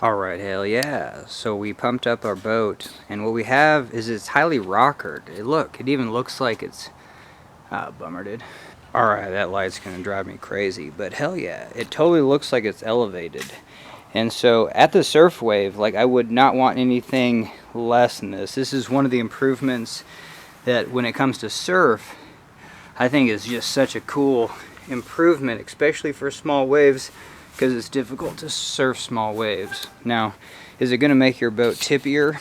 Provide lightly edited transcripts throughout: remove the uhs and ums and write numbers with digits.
Alright, hell yeah. So we pumped up our boat, and what we have is it's highly rockered. It even looks like it's... Ah, bummer, dude. Alright, that light's gonna drive me crazy, but hell yeah. It totally looks like it's elevated. And so at the surf wave, like, I would not want anything less than this. This is one of the improvements that when it comes to surf, I think is just such a cool improvement, especially for small waves, because it's difficult to surf small waves. Now, is it going to make your boat tippier?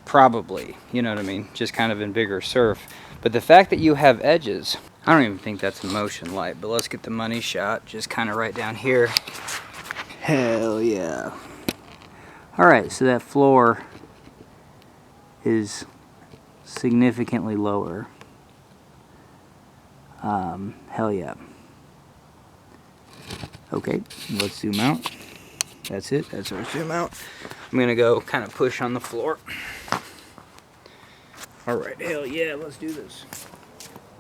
Probably, you know what I mean, just kind of in bigger surf. But the fact that you have edges, I don't even think that's a motion light, but let's get the money shot, just kind of right down here. Hell yeah. Alright, so that floor is significantly lower. Hell yeah. Okay, let's zoom out. That's it, that's our zoom out. I'm gonna go kind of push on the floor. Alright, hell yeah, let's do this.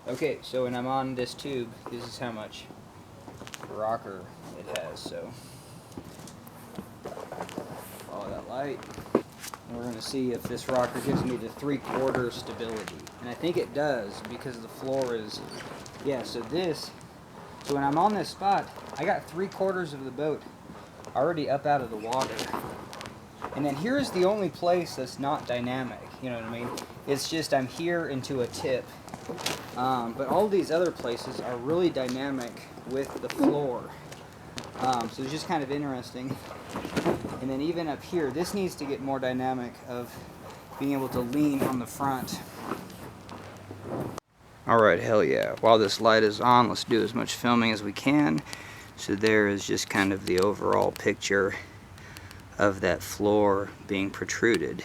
Okay, so when I'm on this tube, this is how much rocker it has, so follow that light. And we're gonna see if this rocker gives me the 3/4 stability. And I think it does, because the floor is, yeah, so when I'm on this spot, I got 3/4 of the boat already up out of the water. And then here's the only place that's not dynamic, you know what I mean? It's just I'm here into a tip. But all these other places are really dynamic with the floor. So it's just kind of interesting. And then even up here, this needs to get more dynamic of being able to lean on the front. Alright, hell yeah. While this light is on, let's do as much filming as we can. So there is just kind of the overall picture of that floor being protruded.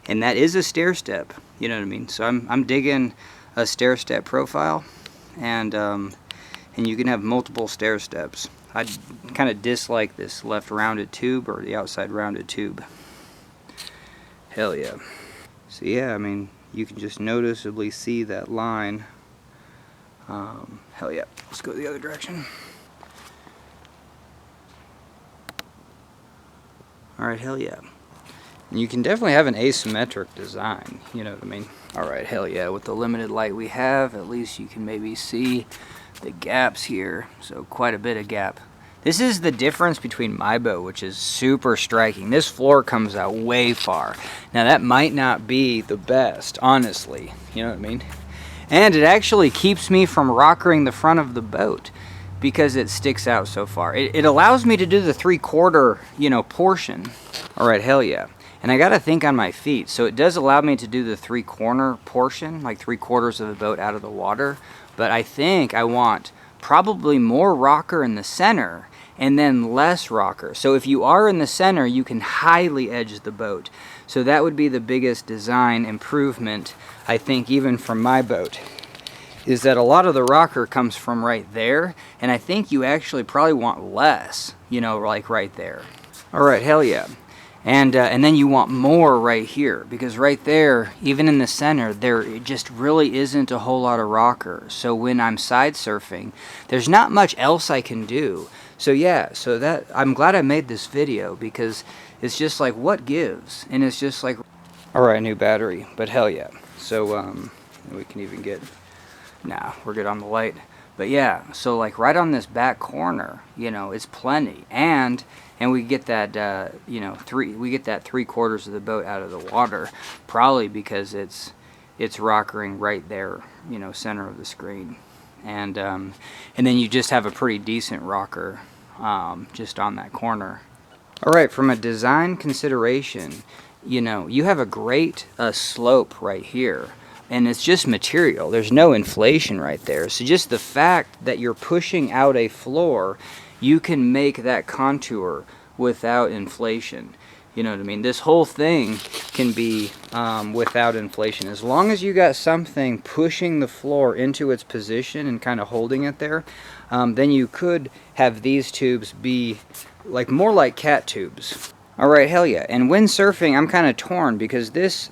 And that is a stair step, you know what I mean? So I'm digging a stair step profile, and you can have multiple stair steps. I kind of dislike this left rounded tube or the outside rounded tube. Hell yeah. So yeah, I mean, you can just noticeably see that line. Hell yeah. Let's go the other direction. Alright, hell yeah. You can definitely have an asymmetric design, you know what I mean? Alright, hell yeah. With the limited light we have, at least you can maybe see the gaps here. So quite a bit of gap. This is the difference between my boat, which is super striking. This floor comes out way far. Now that might not be the best, honestly, you know what I mean? And it actually keeps me from rockering the front of the boat because it sticks out so far. It allows me to do the 3/4, you know, portion. Alright, hell yeah. And I gotta think on my feet. So it does allow me to do the 3/4 portion, like 3/4 of the boat out of the water. But I think I want probably more rocker in the center and then less rocker. So if you are in the center, you can highly edge the boat. So that would be the biggest design improvement, I think, even from my boat, is that a lot of the rocker comes from right there, and I think you actually probably want less, you know, like right there. Alright, hell yeah. And then you want more right here, because right there, even in the center, there just really isn't a whole lot of rocker. So when I'm side surfing, there's not much else I can do. So yeah, so that I'm glad I made this video, because it's just like, what gives? And it's just like, alright, new battery, but hell yeah. So we can even get, nah, we're good on the light. But yeah, so like right on this back corner, you know, it's plenty. And we get that, you know, we get that 3/4 of the boat out of the water, probably because it's rockering right there, you know, center of the screen. And then you just have a pretty decent rocker just on that corner. Alright, from a design consideration, you know, you have a great slope right here. And it's just material. There's no inflation right there. So just the fact that you're pushing out a floor, you can make that contour without inflation. You know what I mean? This whole thing can be without inflation. As long as you got something pushing the floor into its position and kind of holding it there, then you could have these tubes be like more like cat tubes. Alright, hell yeah. And when surfing, I'm kind of torn, because this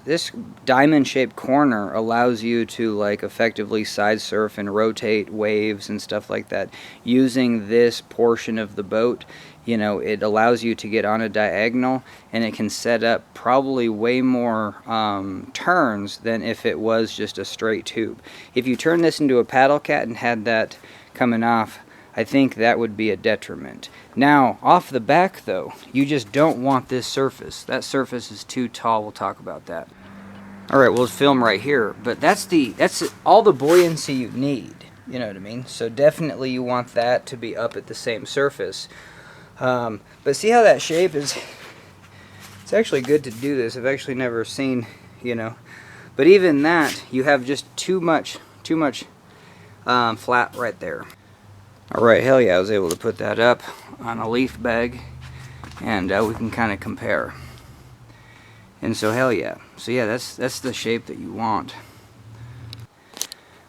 diamond-shaped corner allows you to like effectively side surf and rotate waves and stuff like that using this portion of the boat. You know, it allows you to get on a diagonal, and it can set up probably way more turns than if it was just a straight tube. If you turn this into a paddle cat and had that coming off, I think that would be a detriment. Now, off the back though, you just don't want this surface. That surface is too tall. We'll talk about that. All right, we'll film right here, but that's all the buoyancy you need. You know what I mean? So definitely you want that to be up at the same surface. But see how that shape is? It's actually good to do this. I've actually never seen, you know. But even that, you have just too much flat right there. All right, hell yeah, I was able to put that up on a leaf bag, and we can kind of compare. And so hell yeah. So yeah, that's the shape that you want.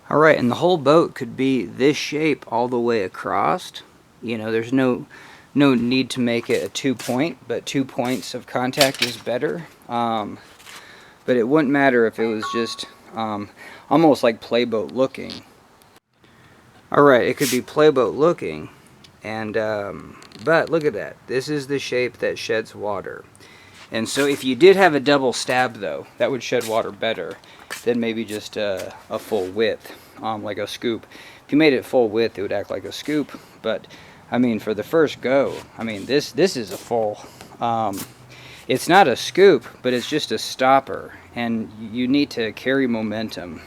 All right, and the whole boat could be this shape all the way across. You know, there's no need to make it a 2-point, but 2 points of contact is better. But it wouldn't matter if it was just almost like playboat looking. All right, it could be playboat looking, and but look at that. This is the shape that sheds water. And so if you did have a double stab though, that would shed water better than maybe just a full width, like a scoop. If you made it full width, it would act like a scoop. But I mean, for the first go, I mean, this is a full. It's not a scoop, but it's just a stopper, and you need to carry momentum.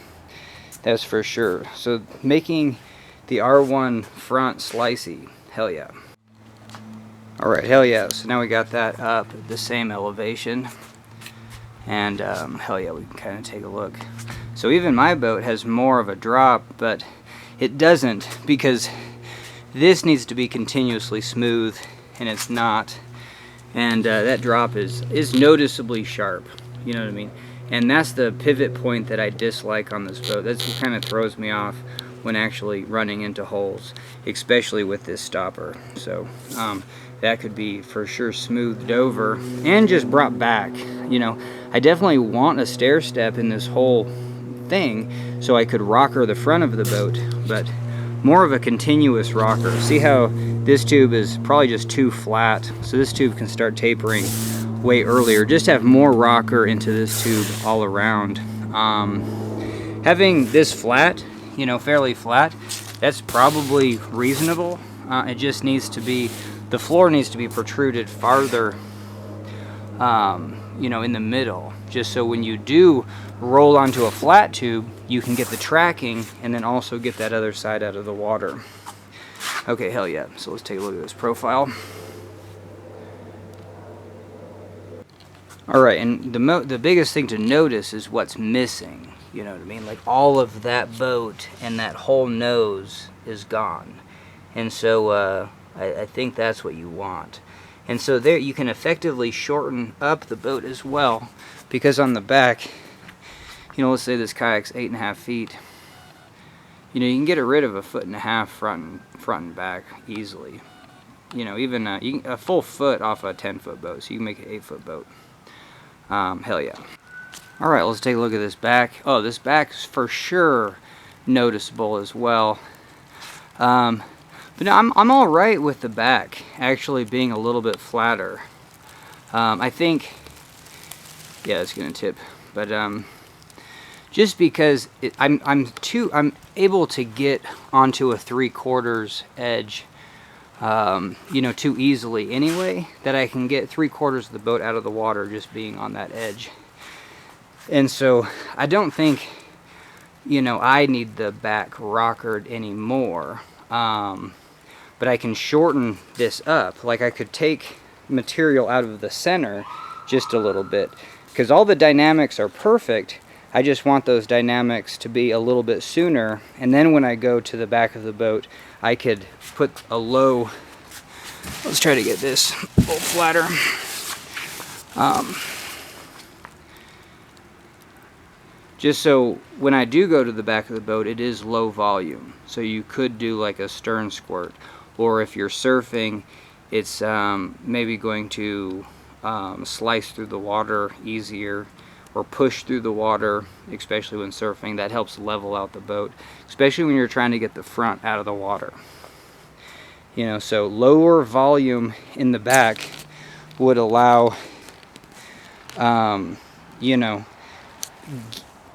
That's for sure. So making the R1 front slicey, hell yeah. All right, hell yeah. So now we got that up at the same elevation, and hell yeah, we can kind of take a look. So even my boat has more of a drop, but it doesn't, because this needs to be continuously smooth, and it's not. And that drop is noticeably sharp, you know what I mean? And that's the pivot point that I dislike on this boat. That's what kind of throws me off when actually running into holes, especially with this stopper. So that could be for sure smoothed over and just brought back. You know, I definitely want a stair step in this whole thing so I could rocker the front of the boat, but more of a continuous rocker. See how this tube is probably just too flat, so this tube can start tapering way earlier. Just have more rocker into this tube all around. Having this flat, you know, fairly flat, that's probably reasonable. It just needs to be, the floor needs to be protruded farther, you know, in the middle, just so when you do roll onto a flat tube, you can get the tracking and then also get that other side out of the water. Okay, hell yeah. So let's take a look at this profile. All right, and the biggest thing to notice is what's missing. You know what I mean? Like all of that boat and that whole nose is gone. And so I think that's what you want. And so there you can effectively shorten up the boat as well, because on the back, you know, let's say this kayak's 8.5 feet. You know, you can get rid of 1.5 feet front and back easily. You know, even a full foot off a 10-foot boat, so you can make an 8-foot boat. Hell yeah. All right, let's take a look at this back. Oh, this back is for sure noticeable as well. But no, I'm all right with the back actually being a little bit flatter. I think, yeah, it's gonna tip, but just because I'm able to get onto a 3/4 edge, you know, too easily anyway, that I can get 3/4 of the boat out of the water just being on that edge. And so I don't think, you know, I need the back rockered anymore. But I can shorten this up. Like I could take material out of the center just a little bit, because all the dynamics are perfect. I just want those dynamics to be a little bit sooner, and then when I go to the back of the boat, I could put a low, let's try to get this a little flatter. Just so when I do go to the back of the boat, it is low volume. So you could do like a stern squirt, or if you're surfing, it's maybe going to slice through the water easier, or push through the water, especially when surfing. That helps level out the boat, especially when you're trying to get the front out of the water. You know, so lower volume in the back would allow, you know,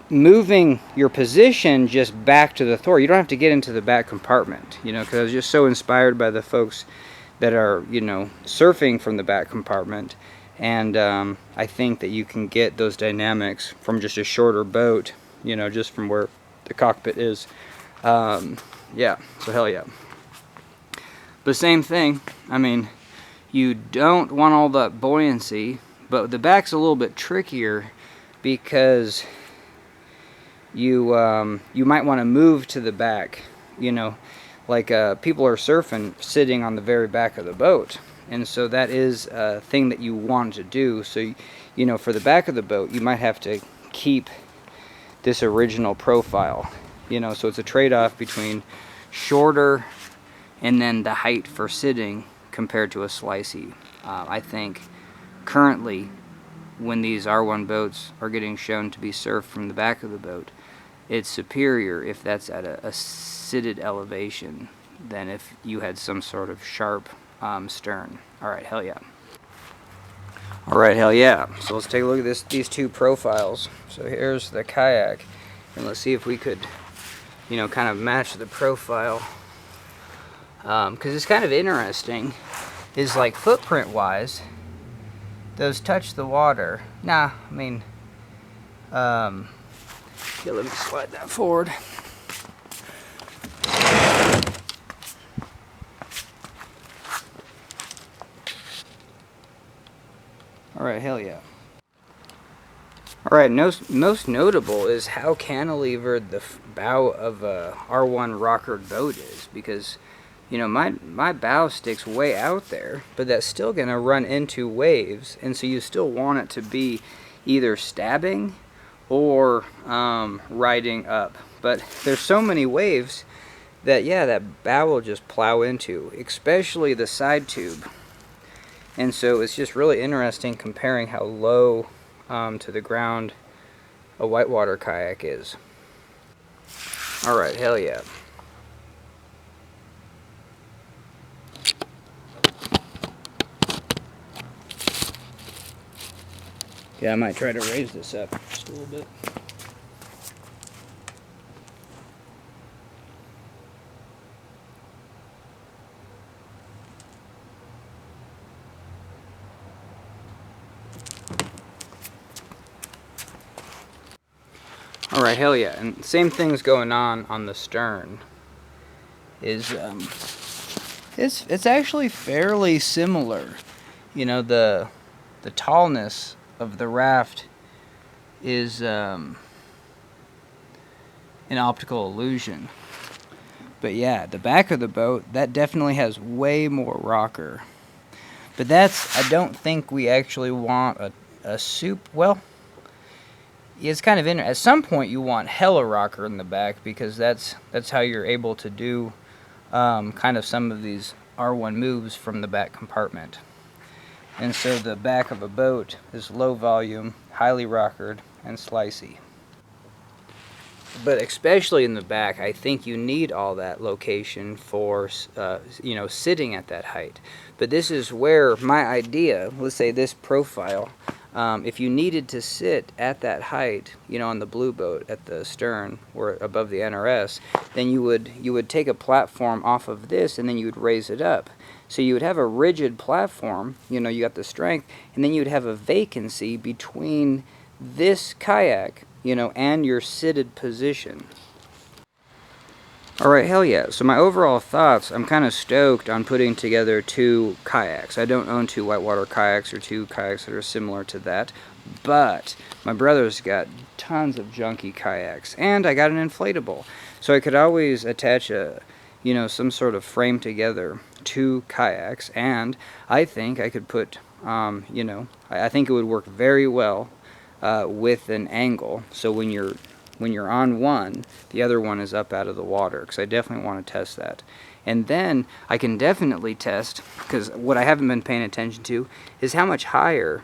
moving your position just back to the thwart. You don't have to get into the back compartment, you know, because I was just so inspired by the folks that are, you know, surfing from the back compartment. And I think that you can get those dynamics from just a shorter boat, you know, just from where the cockpit is. Yeah, so hell yeah. But same thing, I mean, you don't want all that buoyancy, but the back's a little bit trickier because you might want to move to the back, you know, like people are surfing sitting on the very back of the boat, and so that is a thing that you want to do. So you know, for the back of the boat, you might have to keep this original profile, you know, so it's a trade-off between shorter and then the height for sitting compared to a slicey. I think currently when these R1 boats are getting shown to be surfed from the back of the boat, it's superior if that's at a sitted elevation than if you had some sort of sharp stern. Alright, hell yeah. Alright, hell yeah. So let's take a look at these two profiles. So here's the kayak, and let's see if we could, you know, kind of match the profile. Because it's kind of interesting, is like footprint wise, those touch the water. Nah, I mean, here, let me slide that forward. Alright, hell yeah. Alright, most notable is how cantilevered the bow of a R1 rockered boat is, because, you know, my bow sticks way out there, but that's still going to run into waves, and so you still want it to be either stabbing or riding up. But there's so many waves that, yeah, that bow will just plow into, especially the side tube. And so it's just really interesting comparing how low to the ground a whitewater kayak is. Alright, hell yeah. Yeah, I might try to raise this up just a little bit. Alright, hell yeah. And same thing's going on the stern. Is it's actually fairly similar. You know, the tallness of the raft is an optical illusion. But yeah, the back of the boat, that definitely has way more rocker. But I don't think we actually want a soup. Well, it's kind of interesting. At some point you want hella rocker in the back, because that's how you're able to do kind of some of these R1 moves from the back compartment. And so the back of a boat is low volume, highly rockered, and slicey. But especially in the back, I think you need all that location for, you know, sitting at that height. But this is where my idea, let's say this profile, if you needed to sit at that height, you know, on the blue boat at the stern or above the NRS, then you would take a platform off of this and then you would raise it up. So you would have a rigid platform, you know, you got the strength, and then you would have a vacancy between this kayak, you know, and your seated position. Alright, hell yeah. So my overall thoughts, I'm kind of stoked on putting together two kayaks. I don't own two whitewater kayaks or two kayaks that are similar to that, but my brother's got tons of junky kayaks, and I got an inflatable. So I could always attach you know, some sort of frame together two kayaks, and I think I could put, you know, I think it would work very well with an angle. So when you're on one, the other one is up out of the water, because I definitely want to test that. And then I can definitely test, because what I haven't been paying attention to is how much higher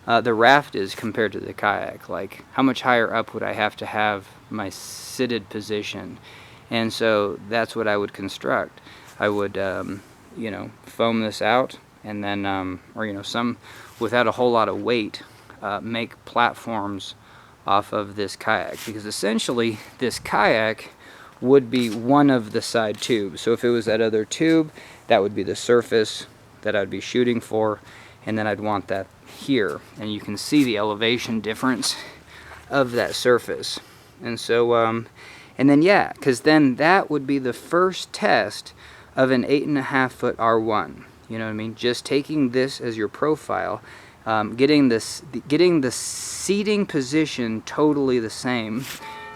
the raft is compared to the kayak. Like, how much higher up would I have my seated position? And so that's what I would construct. I would, you know, foam this out, and then, or, you know, some without a whole lot of weight, make platforms off of this kayak, because essentially this kayak would be one of the side tubes. So if it was that other tube, that would be the surface that I'd be shooting for, and then I'd want that here, and you can see the elevation difference of that surface. And so and then, yeah, because then that would be the first test of an 8.5 foot R1. You know what I mean? Just taking this as your profile, getting the seating position totally the same,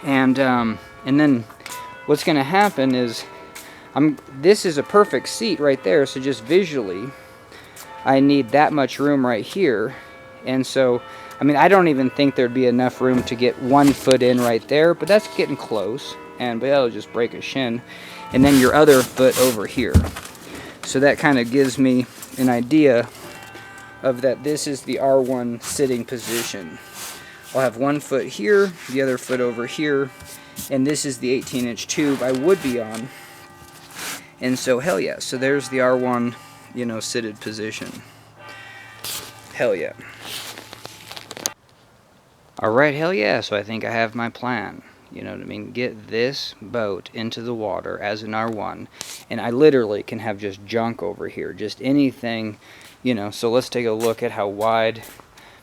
and then what's going to happen is this is a perfect seat right there. So just visually, I need that much room right here, and so I mean, I don't even think there'd be enough room to get 1 foot in right there, but that's getting close, but that'll just break a shin. And then your other foot over here. So that kind of gives me an idea of that this is the R1 sitting position. I'll have 1 foot here, the other foot over here, and this is the 18-inch tube I would be on. And so, hell yeah, so there's the R1, you know, seated position. Hell yeah. Alright, hell yeah, so I think I have my plan. You know what I mean? Get this boat into the water as an R1, and I literally can have just junk over here, just anything, you know. So let's take a look at how wide,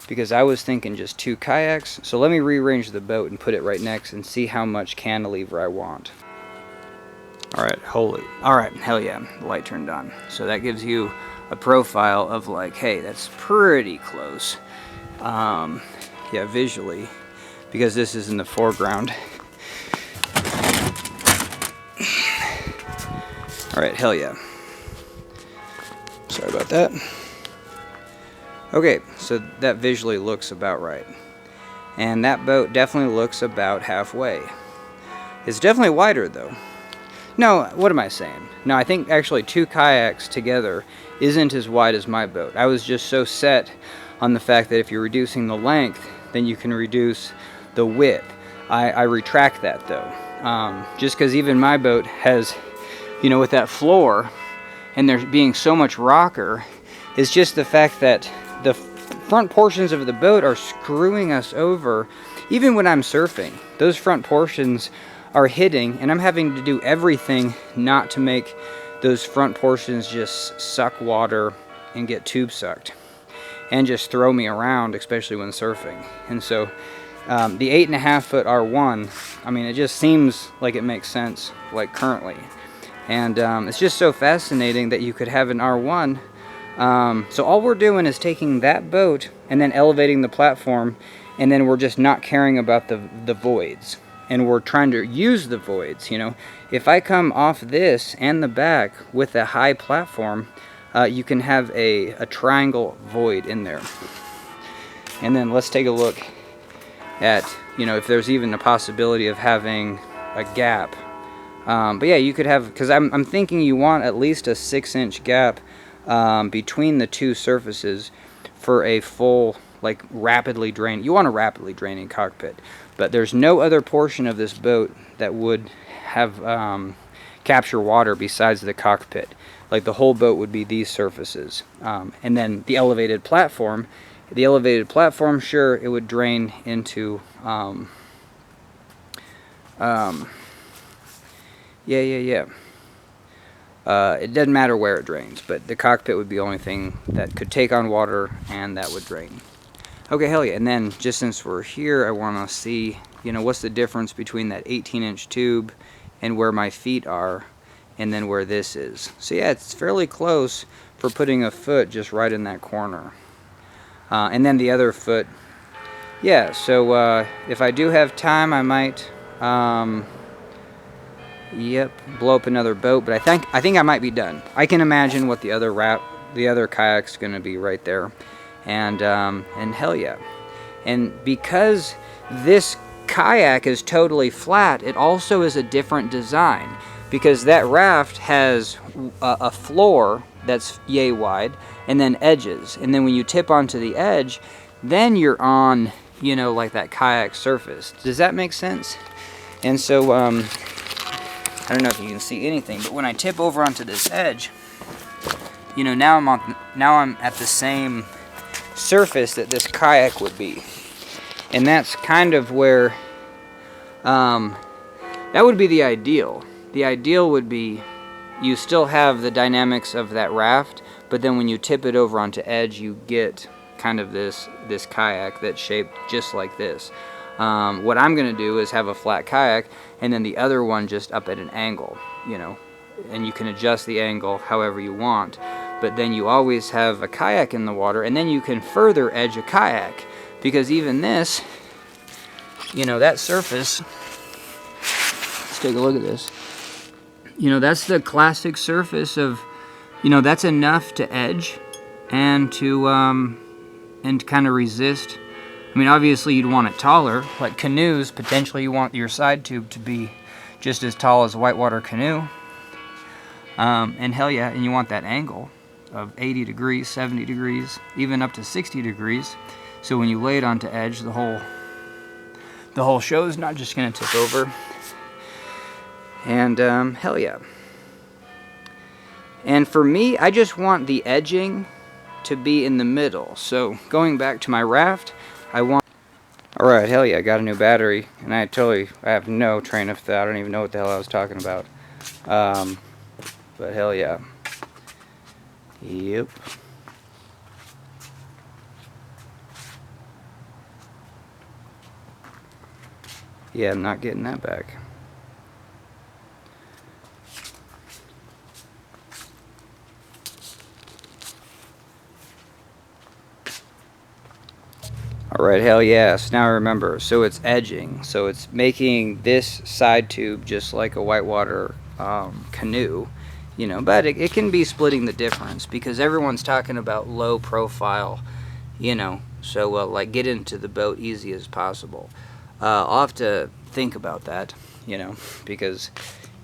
because I was thinking just 2 kayaks. So let me rearrange the boat and put it right next and see how much cantilever I want. Alright, hell yeah, the light turned on. So that gives you a profile of like, hey, that's pretty close. Yeah, visually, because this is in the foreground. Alright, hell yeah. Sorry about that. Okay, so that visually looks about right. And that boat definitely looks about halfway. It's definitely wider though. No, what am I saying? No, I think actually 2 kayaks together isn't as wide as my boat. I was just so set on the fact that if you're reducing the length, then you can reduce the width. I retract that though. Just because even my boat has, you know, with that floor and there being so much rocker, it's just the fact that the front portions of the boat are screwing us over. Even when I'm surfing, those front portions are hitting, and I'm having to do everything not to make those front portions just suck water and get tube sucked and just throw me around, especially when surfing. And so the 8.5 foot R1, I mean, it just seems like it makes sense, like currently. And it's just so fascinating that you could have an R1. So all we're doing is taking that boat and then elevating the platform, and then we're just not caring about the voids. And we're trying to use the voids, you know. If I come off this and the back with a high platform, you can have a triangle void in there. And then let's take a look at, you know, if there's even a possibility of having a gap. But yeah, you could have, because I'm thinking you want at least a 6-inch gap between the 2 surfaces for a full, like, rapidly draining. You want a rapidly draining cockpit, but there's no other portion of this boat that would have capture water besides the cockpit. Like, the whole boat would be these surfaces. And then the elevated platform, sure, it would drain into it doesn't matter where it drains, but the cockpit would be the only thing that could take on water, and that would drain. Okay, hell yeah. And then, just since we're here, I want to see, you know, what's the difference between that 18-inch tube and where my feet are, and then where this is. So yeah, it's fairly close for putting a foot just right in that corner. And then the other foot, yeah, so if I do have time, I might, blow up another boat, but I think I might be done. I can imagine what the other kayak's gonna be right there. And hell yeah. And because this kayak is totally flat, it also is a different design, because that raft has a floor that's yay wide and then edges, and then when you tip onto the edge, then you're on, you know, like that kayak surface. Does that make sense? And so I don't know if you can see anything, but when I tip over onto this edge, you know, now I'm at the same surface that this kayak would be. And that's kind of where, that would be the ideal. The ideal would be you still have the dynamics of that raft, but then when you tip it over onto edge, you get kind of this kayak that's shaped just like this. What I'm gonna do is have a flat kayak and then the other one just up at an angle, you know, and you can adjust the angle however you want, but then you always have a kayak in the water, and then you can further edge a kayak, because even this, you know, that surface, let's take a look at this, you know, that's the classic surface of, you know, that's enough to edge and to kind of resist. I mean, obviously you'd want it taller. Like canoes, potentially you want your side tube to be just as tall as a whitewater canoe. And hell yeah, and you want that angle of 80 degrees, 70 degrees, even up to 60 degrees. So when you lay it onto edge, the whole show is not just gonna tip over. And hell yeah. And for me, I just want the edging to be in the middle. So going back to my raft, I want... Alright, hell yeah, I got a new battery. And I have no train of thought. I don't even know what the hell I was talking about. But hell yeah. Yep. Yeah, I'm not getting that back. Alright, hell yes. Now I remember. So it's edging. So it's making this side tube just like a whitewater canoe. You know, but it can be splitting the difference, because everyone's talking about low profile, you know, so like get into the boat easy as possible. I'll have to think about that, you know, because,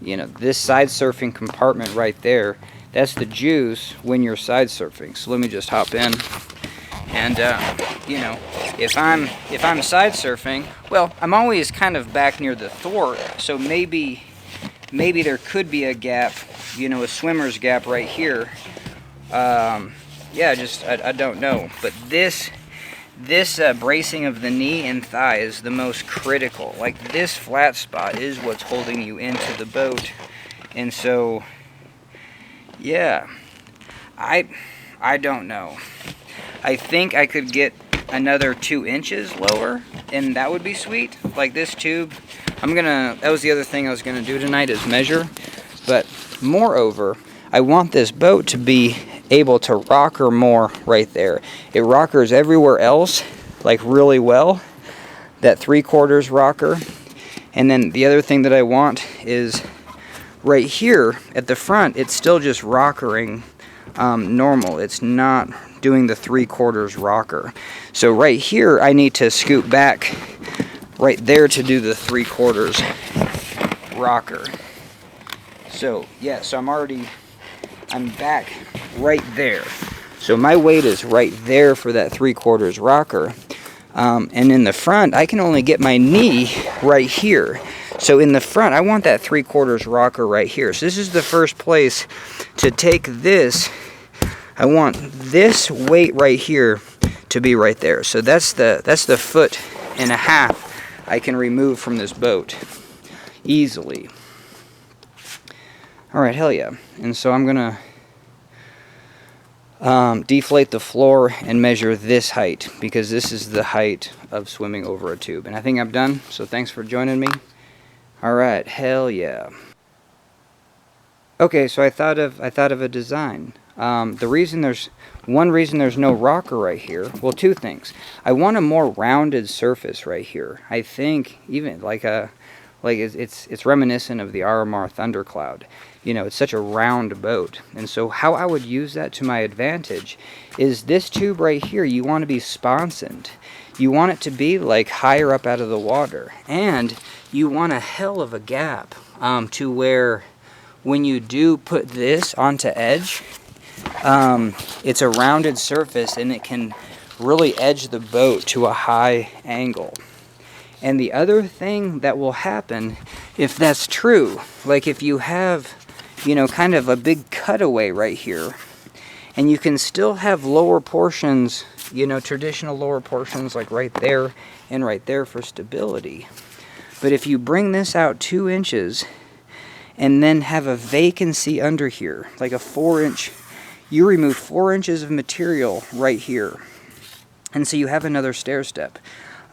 you know, this side surfing compartment right there, that's the juice when you're side surfing. So let me just hop in. And you know, if I'm side surfing, well, I'm always kind of back near the thwart, so maybe there could be a gap, you know, a swimmer's gap right here. Yeah, just I don't know, but this bracing of the knee and thigh is the most critical. Like, this flat spot is what's holding you into the boat. And so, yeah, I don't know. I think I could get another 2 inches lower, and that would be sweet. Like this tube, that was the other thing I was gonna do tonight, is measure. But moreover, I want this boat to be able to rocker more right there. It rockers everywhere else, like really well. That 3/4 rocker. And then the other thing that I want is right here at the front, it's still just rockering normal. It's not doing the 3/4 rocker. So right here, I need to scoot back right there to do the 3/4 rocker. So yeah, so I'm back right there. So my weight is right there for that 3/4 rocker. And in the front, I can only get my knee right here. So in the front, I want that 3/4 rocker right here. So this is the first place to take this. I want this weight right here to be right there. So that's the 1.5 foot I can remove from this boat easily. All right, hell yeah. And so I'm gonna deflate the floor and measure this height, because this is the height of swimming over a tube. And I think I'm done. So thanks for joining me. All right, hell yeah. Okay, so I thought of a design. One reason there's no rocker right here, well, 2 things. I want a more rounded surface right here. I think even it's reminiscent of the RMR Thundercloud. You know, it's such a round boat. And so how I would use that to my advantage is this tube right here, you want to be sponsored. You want it to be like higher up out of the water. And you want a hell of a gap to where when you do put this onto edge, it's a rounded surface and it can really edge the boat to a high angle. And the other thing that will happen, if that's true, like if you have, you know, kind of a big cutaway right here, And you can still have lower portions, you know, traditional lower portions like right there and right there for stability. But if you bring this out 2 inches and then have a vacancy under here, like a 4-inch, you remove 4 inches of material right here. And so you have another stair step.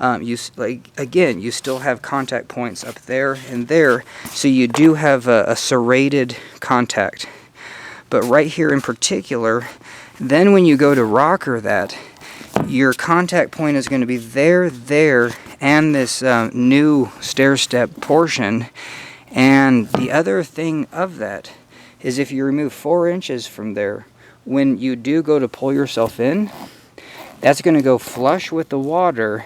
You still have contact points up there and there, so you do have a serrated contact. But right here in particular, then when you go to rocker that, your contact point is going to be there, and this new stair step portion. And the other thing of that is if you remove 4 inches from there, when you do go to pull yourself in, that's going to go flush with the water,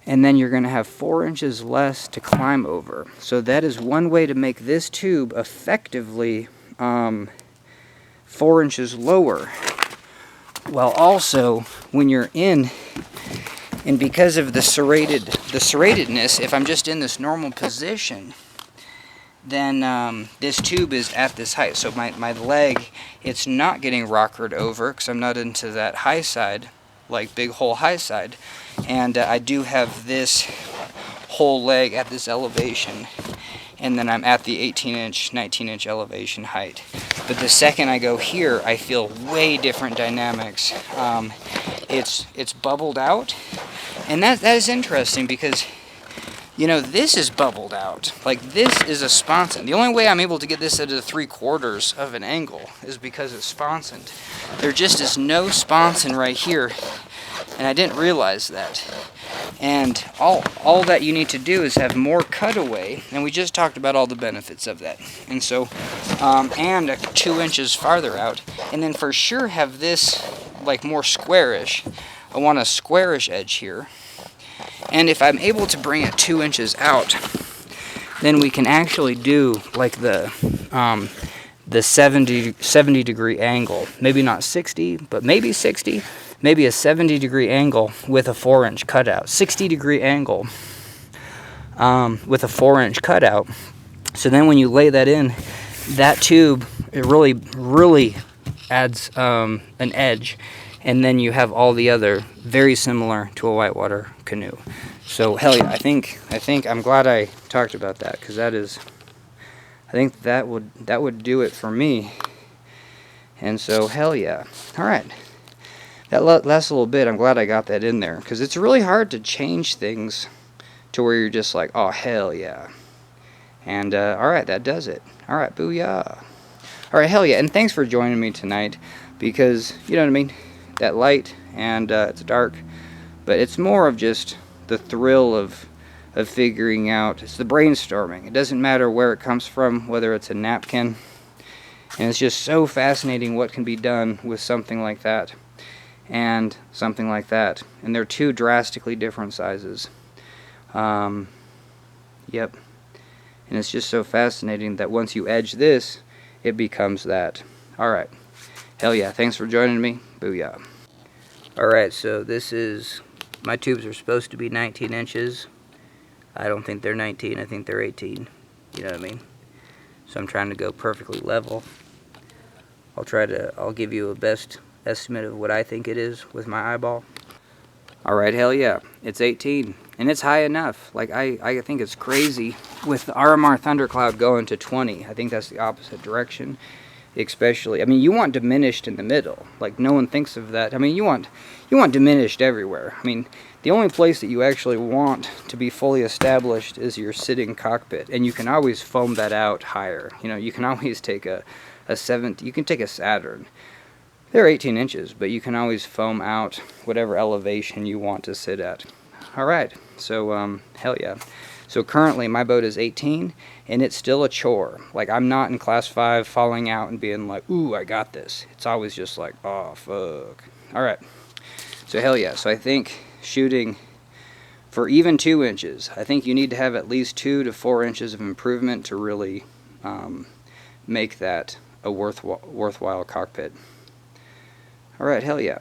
and then you're going to have 4 inches less to climb over. So that is one way to make this tube effectively 4 inches lower. While also, when you're in, and because of the serratedness, if I'm just in this normal position, then this tube is at this height. So my leg, it's not getting rockered over because I'm not into that high side, like big hole high side. And I do have this whole leg at this elevation. And then I'm at the 18-inch, 19-inch elevation height. But the second I go here, I feel way different dynamics. It's bubbled out. And that is interesting because, you know, this is bubbled out. Like, this is a sponson. The only way I'm able to get this at a 3/4 of an angle is because it's sponsoned. There just is no sponson right here, and I didn't realize that. And all that you need to do is have more cutaway, and we just talked about all the benefits of that. And so, and 2 inches farther out, and then for sure have this like more squarish. I want a squarish edge here. And if I'm able to bring it 2 inches out, then we can actually do like the 70 degree angle. Maybe not 60, but maybe 60. Maybe a 70-degree angle with a 4-inch cutout. 60-degree angle with a 4-inch cutout. So then when you lay that in, that tube, it really adds an edge. And then you have all the other very similar to a whitewater canoe. So hell yeah, I think I'm glad I talked about that, because I think that would do it for me. And so hell yeah. All right. That last little bit, I'm glad I got that in there, because it's really hard to change things to where you're just like, oh, hell yeah. And, alright, that does it. Alright, booyah. Alright, hell yeah, and thanks for joining me tonight, because, you know what I mean, that light, and it's dark, but it's more of just the thrill of figuring out, it's the brainstorming. It doesn't matter where it comes from, whether it's a napkin, and it's just so fascinating what can be done with something like that. And something like that, and they're 2 drastically different sizes. Yep. And it's just so fascinating that once you edge this, it becomes that. Alright, hell yeah, thanks for joining me. Booyah. Alright, so this is, my tubes are supposed to be 19 inches. I don't think they're 19, I think they're 18. You know what I mean? So I'm trying to go perfectly level. I'll give you a best estimate of what I think it is with my eyeball. Alright, hell yeah, it's 18, and it's high enough. Like, I think it's crazy with the RMR Thundercloud going to 20. I think that's the opposite direction, especially, I mean, you want diminished in the middle. Like, no one thinks of that. I mean, you want diminished everywhere. I mean, the only place that you actually want to be fully established is your sitting cockpit, and you can always foam that out higher. You know, you can always take a 70, you can take a Saturn. They're 18 inches, but you can always foam out whatever elevation you want to sit at. Alright, so, hell yeah. So currently my boat is 18, and it's still a chore. Like, I'm not in class 5 falling out and being like, ooh, I got this. It's always just like, oh, fuck. Alright, so hell yeah. So I think shooting for even 2 inches, I think you need to have at least 2 to 4 inches of improvement to really make that a worthwhile cockpit. Alright, hell yeah.